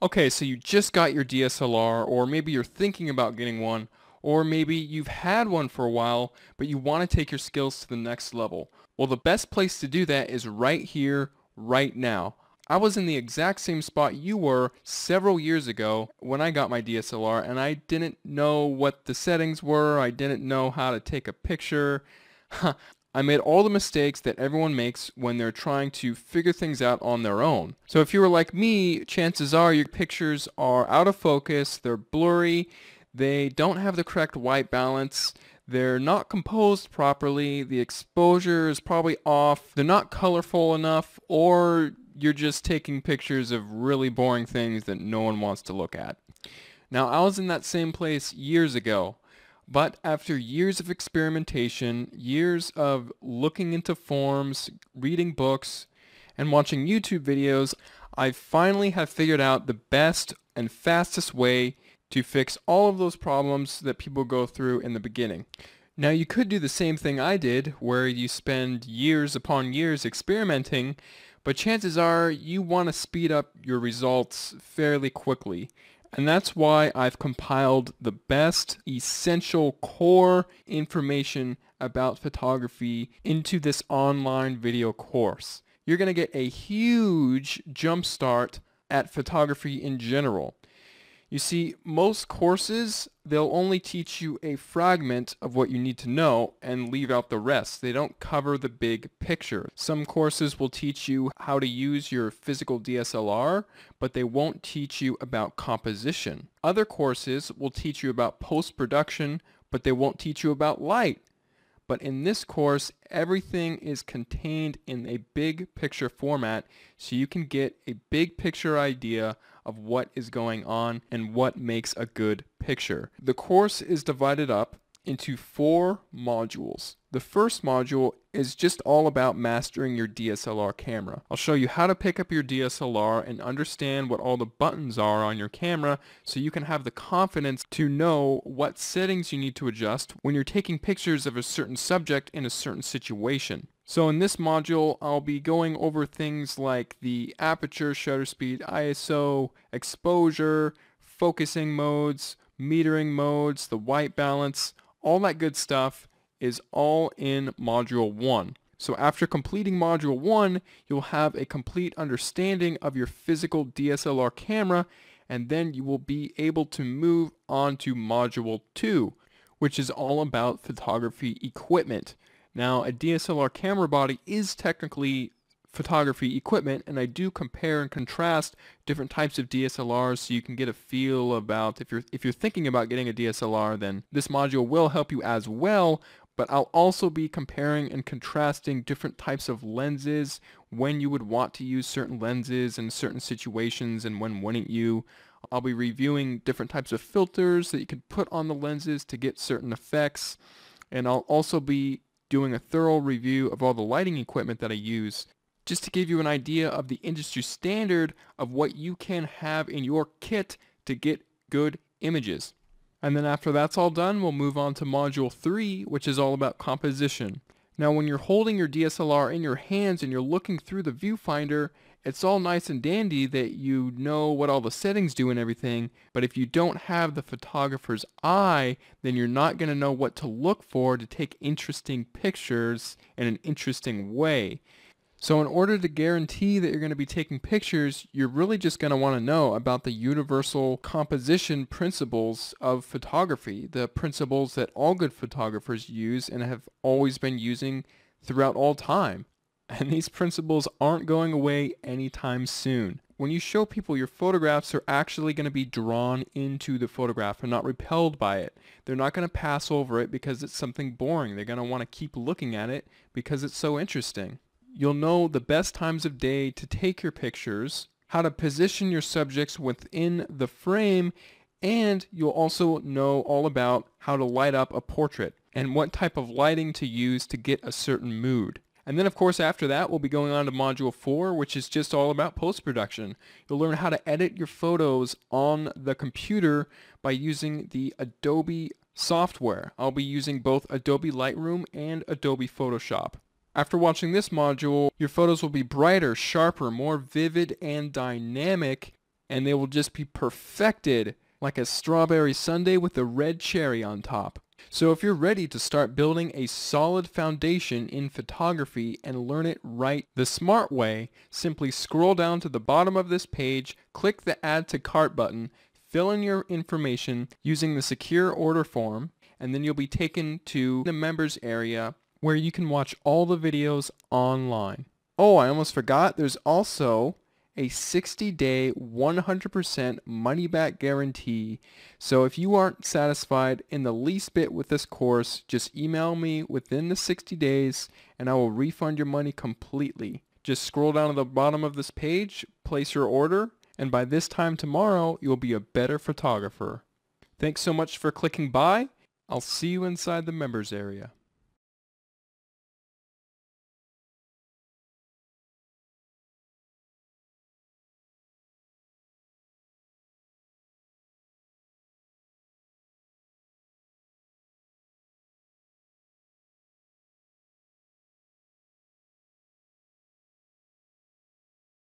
Okay, so you just got your DSLR, or maybe you're thinking about getting one, or maybe you've had one for a while, but you want to take your skills to the next level. Well, the best place to do that is right here, right now. I was in the exact same spot you were several years ago when I got my DSLR, and I didn't know what the settings were. I didn't know how to take a picture. I made all the mistakes that everyone makes when they're trying to figure things out on their own. So if you were like me, chances are your pictures are out of focus, they're blurry, they don't have the correct white balance, they're not composed properly, the exposure is probably off, they're not colorful enough, or you're just taking pictures of really boring things that no one wants to look at. Now, I was in that same place years ago. But after years of experimentation, years of looking into forums, reading books, and watching YouTube videos, I finally have figured out the best and fastest way to fix all of those problems that people go through in the beginning. Now, you could do the same thing I did, where you spend years upon years experimenting, but chances are you want to speed up your results fairly quickly. And that's why I've compiled the best essential core information about photography into this online video course. You're going to get a huge jump start at photography in general. You see, most courses, they'll only teach you a fragment of what you need to know and leave out the rest. They don't cover the big picture. Some courses will teach you how to use your physical DSLR, but they won't teach you about composition. Other courses will teach you about post-production, but they won't teach you about light. But in this course, everything is contained in a big picture format, so you can get a big picture idea of what is going on and what makes a good picture. The course is divided up into 4 modules. The first module is just all about mastering your DSLR camera. I'll show you how to pick up your DSLR and understand what all the buttons are on your camera so you can have the confidence to know what settings you need to adjust when you're taking pictures of a certain subject in a certain situation. So in this module, I'll be going over things like the aperture, shutter speed, ISO, exposure, focusing modes, metering modes, the white balance, all that good stuff is all in Module 1. So after completing Module 1, you'll have a complete understanding of your physical DSLR camera, and then you will be able to move on to Module 2, which is all about photography equipment. Now, a DSLR camera body is technically photography equipment, and I do compare and contrast different types of DSLRs so you can get a feel about if you're thinking about getting a DSLR, then this module will help you as well. But I'll also be comparing and contrasting different types of lenses, when you would want to use certain lenses in certain situations and when wouldn't you. I'll be reviewing different types of filters that you can put on the lenses to get certain effects, and I'll also be doing a thorough review of all the lighting equipment that I use, just to give you an idea of the industry standard of what you can have in your kit to get good images. And then after that's all done, we'll move on to Module 3, which is all about composition. Now, when you're holding your DSLR in your hands and you're looking through the viewfinder, it's all nice and dandy that you know what all the settings do and everything, but if you don't have the photographer's eye, then you're not going to know what to look for to take interesting pictures in an interesting way. So in order to guarantee that you're going to be taking pictures, you're really just going to want to know about the universal composition principles of photography, the principles that all good photographers use and have always been using throughout all time. And these principles aren't going away anytime soon. When you show people your photographs, they're actually going to be drawn into the photograph and not repelled by it. They're not going to pass over it because it's something boring. They're going to want to keep looking at it because it's so interesting. You'll know the best times of day to take your pictures, how to position your subjects within the frame, and you'll also know all about how to light up a portrait and what type of lighting to use to get a certain mood. And then of course after that we'll be going on to Module 4, which is just all about post-production. You'll learn how to edit your photos on the computer by using the Adobe software. I'll be using both Adobe Lightroom and Adobe Photoshop. After watching this module, your photos will be brighter, sharper, more vivid, and dynamic, and they will just be perfected like a strawberry sundae with a red cherry on top. So if you're ready to start building a solid foundation in photography and learn it right the smart way, simply scroll down to the bottom of this page, click the Add to Cart button, fill in your information using the secure order form, and then you'll be taken to the members area where you can watch all the videos online. Oh, I almost forgot, there's also a 60-day 100% money-back guarantee. So if you aren't satisfied in the least bit with this course, just email me within the 60 days and I will refund your money completely. Just scroll down to the bottom of this page, place your order, and by this time tomorrow, you'll be a better photographer. Thanks so much for clicking by. I'll see you inside the members area.